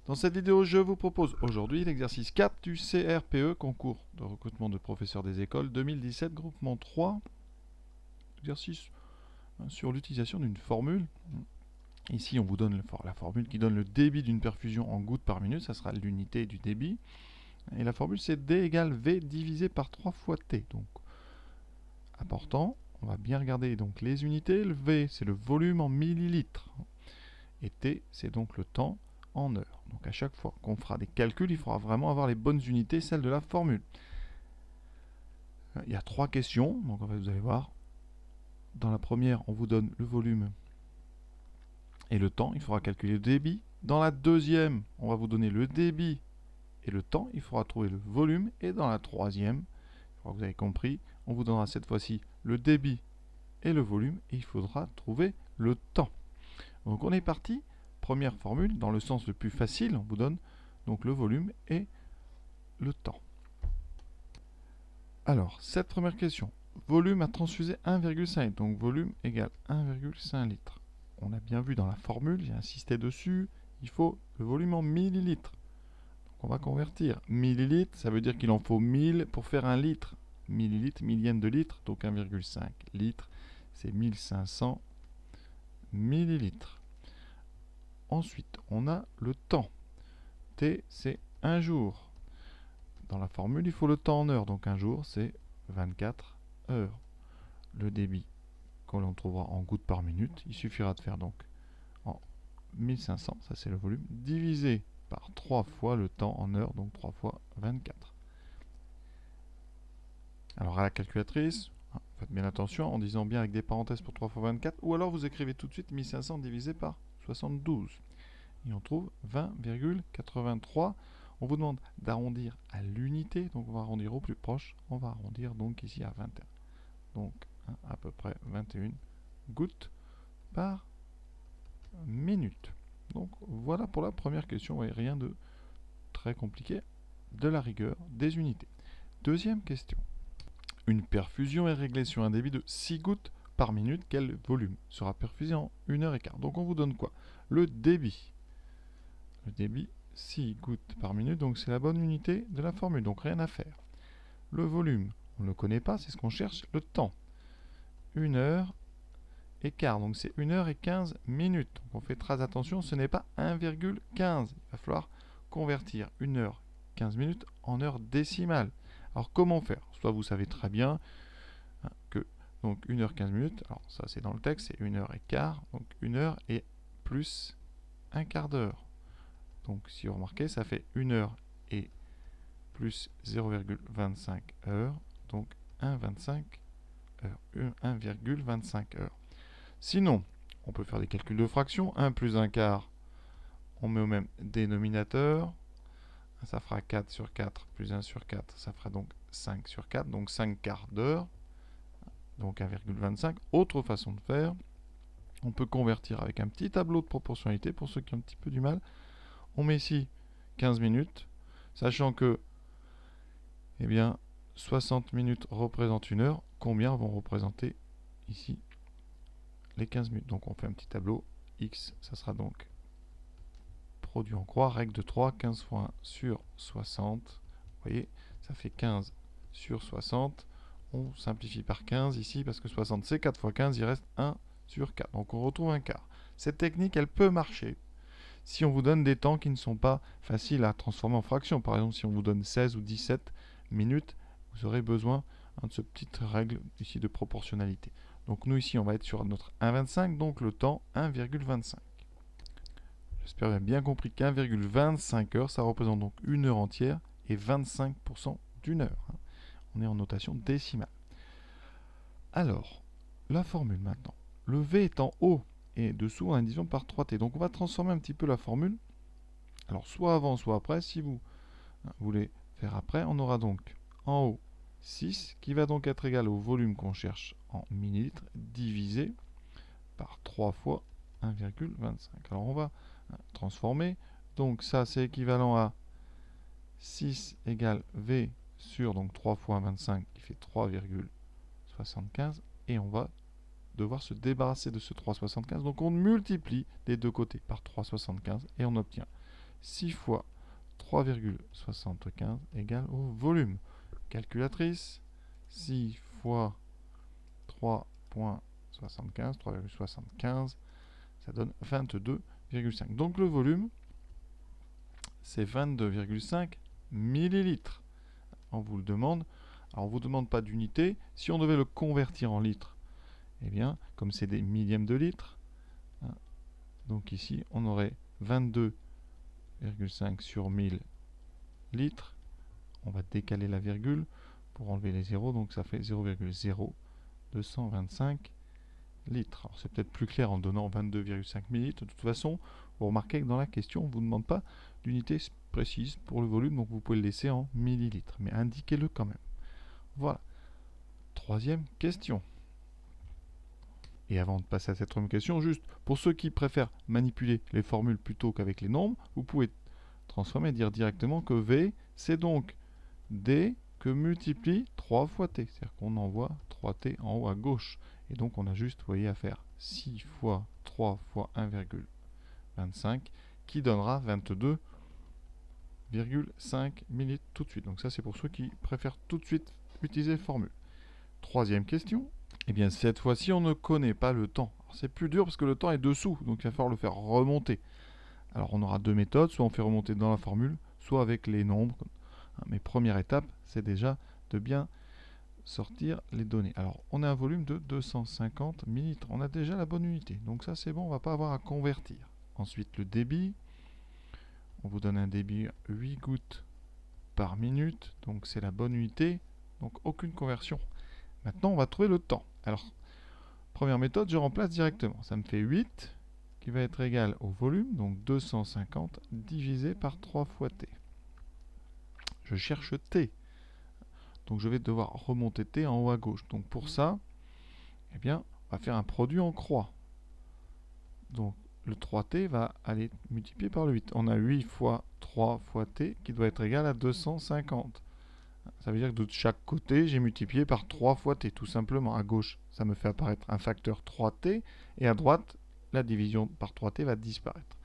Dans cette vidéo, je vous propose aujourd'hui l'exercice 4 du CRPE, concours de recrutement de professeurs des écoles 2017, groupement 3. Exercice sur l'utilisation d'une formule. Ici, on vous donne la formule qui donne le débit d'une perfusion en gouttes par minute, ça sera l'unité du débit. Et la formule, c'est D égale V divisé par 3 fois T. Donc, important, on va bien regarder donc les unités. Le V, c'est le volume en millilitres. Et T, c'est donc le temps en heures. Donc à chaque fois qu'on fera des calculs, il faudra vraiment avoir les bonnes unités, celles de la formule. Il y a 3 questions, donc en fait vous allez voir. Dans la première, on vous donne le volume et le temps, il faudra calculer le débit. Dans la deuxième, on va vous donner le débit et le temps, il faudra trouver le volume. Et dans la troisième, je crois que vous avez compris, on vous donnera cette fois-ci le débit et le volume, et il faudra trouver le temps. Donc on est parti. Première formule, dans le sens le plus facile, on vous donne donc le volume et le temps. Alors, cette première question, volume à transfuser 1,5 litre, donc volume égale 1,5 litre. On a bien vu dans la formule, j'ai insisté dessus, il faut le volume en millilitres. Donc on va convertir. Millilitres, ça veut dire qu'il en faut 1000 pour faire un litre. Millilitres, millième de litre, donc 1,5 litre, c'est 1500 millilitres. Ensuite, on a le temps. T, c'est 1 jour. Dans la formule, il faut le temps en heures. Donc 1 jour, c'est 24 heures. Le débit, qu'on l'on trouvera en gouttes par minute, il suffira de faire donc en 1500, ça c'est le volume, divisé par 3 fois le temps en heures, donc 3 fois 24. Alors à la calculatrice, faites bien attention en disant bien avec des parenthèses pour 3 fois 24, ou alors vous écrivez tout de suite 1500 divisé par 72. Et on trouve 20,83. On vous demande d'arrondir à l'unité, donc on va arrondir au plus proche. On va arrondir donc ici à 21. Donc à peu près 21 gouttes par minute. Donc voilà pour la première question. Vous voyez, rien de très compliqué, de la rigueur des unités. Deuxième question. Une perfusion est réglée sur un débit de 6 gouttes par minute. Quel volume sera perfusé en 1h15? Donc on vous donne quoi? Le débit. Le débit, 6 gouttes par minute, donc c'est la bonne unité de la formule, donc rien à faire. Le volume, on ne le connaît pas, c'est ce qu'on cherche. Le temps, 1h15, donc c'est 1h15 minutes. Donc on fait très attention, ce n'est pas 1,15. Il va falloir convertir 1h15 minutes en heure décimale. Alors comment faire? Soit vous savez très bien que donc 1h15 minutes, alors ça c'est dans le texte, c'est 1h15, donc 1h et plus un quart d'heure. Donc si vous remarquez, ça fait 1 heure et plus 0,25 heures, donc 1,25 heures. 1,25 heures. Sinon, on peut faire des calculs de fractions. 1 plus 1 quart, on met au même dénominateur. Ça fera 4 sur 4 plus 1 sur 4, ça fera donc 5 sur 4, donc 5 quarts d'heure, donc 1,25. Autre façon de faire, on peut convertir avec un petit tableau de proportionnalité pour ceux qui ont un petit peu du mal. On met ici 15 minutes, sachant que 60 minutes représentent 1 heure. Combien vont représenter ici les 15 minutes? Donc on fait un petit tableau. X, ça sera donc produit en croix, règle de 3, 15 fois 1 sur 60. Vous voyez, ça fait 15 sur 60. On simplifie par 15 ici, parce que 60 c'est 4 fois 15, il reste 1 sur 4. Donc on retrouve un quart. Cette technique, elle peut marcher si on vous donne des temps qui ne sont pas faciles à transformer en fractions. Par exemple, si on vous donne 16 ou 17 minutes, vous aurez besoin de cette petite règle ici de proportionnalité. Donc nous ici, on va être sur notre 1,25, donc le temps 1,25. J'espère que vous avez bien compris qu'1,25 heures, ça représente donc 1 heure entière et 25% d'une heure. On est en notation décimale. Alors, la formule maintenant. Le V est en haut et dessous, on a une division par 3t. Donc on va transformer un petit peu la formule. Alors soit avant, soit après. Si vous voulez faire après, on aura donc en haut 6 qui va donc être égal au volume qu'on cherche en millilitres divisé par 3 fois 1,25. Alors on va transformer. Donc ça c'est équivalent à 6 égale V sur donc 3 fois 25 qui fait 3,75. Et on va devoir se débarrasser de ce 3,75. Donc on multiplie des deux côtés par 3,75 et on obtient 6 fois 3,75 égale au volume. Calculatrice, 6 fois 3,75, 3,75, ça donne 22,5. Donc le volume, c'est 22,5 millilitres. On vous le demande. Alors on ne vous demande pas d'unité. Si on devait le convertir en litres, eh bien, comme c'est des millièmes de litres, hein, donc ici, on aurait 22,5 sur 1000 litres. On va décaler la virgule pour enlever les zéros, donc ça fait 0,0225 litres. Alors c'est peut-être plus clair en donnant 22,5 millilitres. De toute façon, vous remarquez que dans la question, on ne vous demande pas d'unité précise pour le volume, donc vous pouvez le laisser en millilitres, mais indiquez-le quand même. Voilà. Troisième question. Et avant de passer à cette troisième question, juste pour ceux qui préfèrent manipuler les formules plutôt qu'avec les nombres, vous pouvez transformer et dire directement que V, c'est donc D que multiplie 3 fois T. C'est-à-dire qu'on envoie 3T en haut à gauche. Et donc on a juste, vous voyez, à faire 6 fois 3 fois 1,25 qui donnera 22,5 millilitres tout de suite. Donc ça c'est pour ceux qui préfèrent tout de suite utiliser les formules. Troisième question. Eh bien cette fois-ci on ne connaît pas le temps. C'est plus dur parce que le temps est dessous, donc il va falloir le faire remonter. Alors on aura deux méthodes, soit on fait remonter dans la formule, soit avec les nombres. Mais première étape, c'est déjà de bien sortir les données. Alors on a un volume de 250 millilitres. On a déjà la bonne unité. Donc ça c'est bon, on ne va pas avoir à convertir. Ensuite le débit. On vous donne un débit 8 gouttes par minute. Donc c'est la bonne unité. Donc aucune conversion. Maintenant on va trouver le temps. Alors première méthode, je remplace directement. Ça me fait 8 qui va être égal au volume. Donc 250 divisé par 3 fois T. Je cherche T. Donc je vais devoir remonter T en haut à gauche. Donc pour ça, eh bien, on va faire un produit en croix. Donc le 3T va aller multiplier par le 8. On a 8 fois 3 fois T qui doit être égal à 250. Ça veut dire que de chaque côté, j'ai multiplié par 3 fois T, tout simplement. À gauche, ça me fait apparaître un facteur 3T. Et à droite, la division par 3T va disparaître.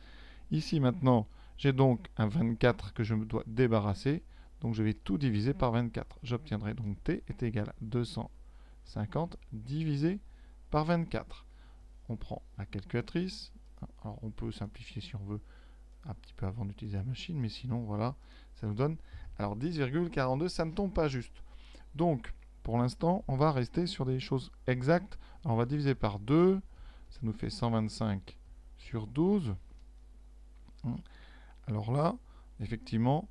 Ici maintenant, j'ai donc un 24 que je me dois débarrasser. Donc je vais tout diviser par 24. J'obtiendrai donc T est égal à 250 divisé par 24. On prend la calculatrice. Alors on peut simplifier si on veut un petit peu avant d'utiliser la machine, mais sinon voilà, ça nous donne alors 10,42, ça ne tombe pas juste. Donc pour l'instant, on va rester sur des choses exactes. Alors, on va diviser par 2, ça nous fait 125 sur 12. Alors là, effectivement,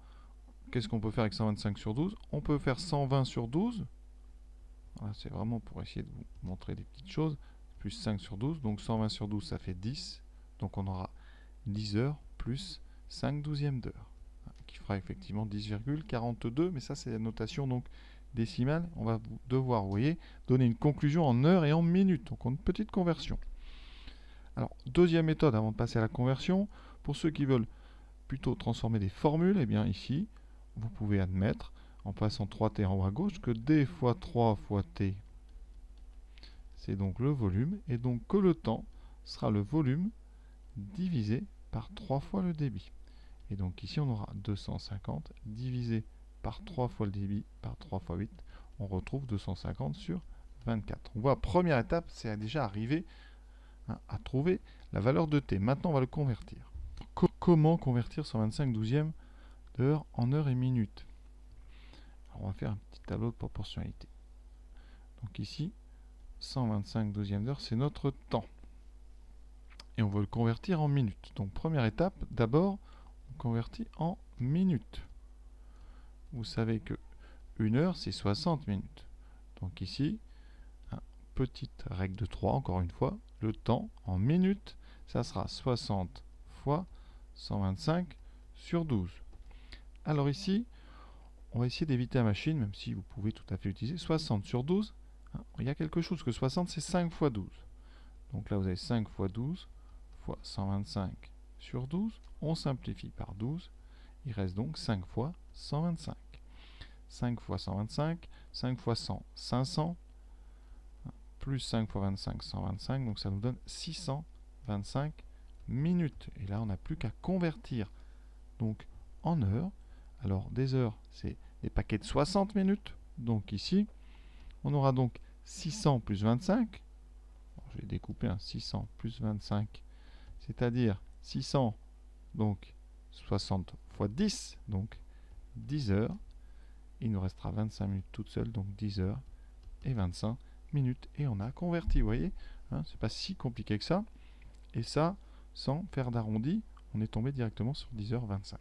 qu'est-ce qu'on peut faire avec 125 sur 12? On peut faire 120 sur 12. Voilà, c'est vraiment pour essayer de vous montrer des petites choses. Plus 5 sur 12. Donc 120 sur 12, ça fait 10. Donc on aura 10 heures plus 5 douzièmes d'heure. Qui fera effectivement 10,42. Mais ça, c'est la notation donc décimale. On va devoir, vous voyez, donner une conclusion en heures et en minutes. Donc on a une petite conversion. Alors, deuxième méthode avant de passer à la conversion. Pour ceux qui veulent plutôt transformer des formules, eh bien ici, vous pouvez admettre, en passant 3T en haut à gauche, que D fois 3 fois T, c'est donc le volume, et donc que le temps sera le volume divisé par 3 fois le débit. Et donc ici, on aura 250 divisé par 3 fois le débit par 3 fois 8. On retrouve 250 sur 24. On voit, première étape, c'est déjà arrivé à trouver la valeur de T. Maintenant, on va le convertir. Comment convertir 125 douzièmes d'heure en heures et minutes? Alors, on va faire un petit tableau de proportionnalité. Donc ici, 125 douzièmes d'heure, c'est notre temps. Et on veut le convertir en minutes. Donc première étape, d'abord, on convertit en minutes. Vous savez que 1 heure, c'est 60 minutes. Donc ici, petite règle de 3, encore une fois, le temps en minutes, ça sera 60 fois 125 sur 12. Alors ici, on va essayer d'éviter la machine, même si vous pouvez tout à fait utiliser 60 sur 12. Il y a quelque chose que 60, c'est 5 fois 12. Donc là, vous avez 5 fois 12 fois 125 sur 12. On simplifie par 12. Il reste donc 5 fois 125. 5 fois 125, 5 fois 100, 500, plus 5 fois 25, 125. Donc ça nous donne 625 minutes. Et là, on n'a plus qu'à convertir donc en heures. Alors des heures, c'est des paquets de 60 minutes. Donc ici, on aura donc 600 plus 25. Alors, je vais découper un 600 plus 25, c'est-à-dire 600, donc 60 fois 10, donc 10 heures. Il nous restera 25 minutes toutes seules, donc 10 heures et 25 minutes. Et on a converti, vous voyez, hein, c'est pas si compliqué que ça. Et ça, sans faire d'arrondi, on est tombé directement sur 10h25.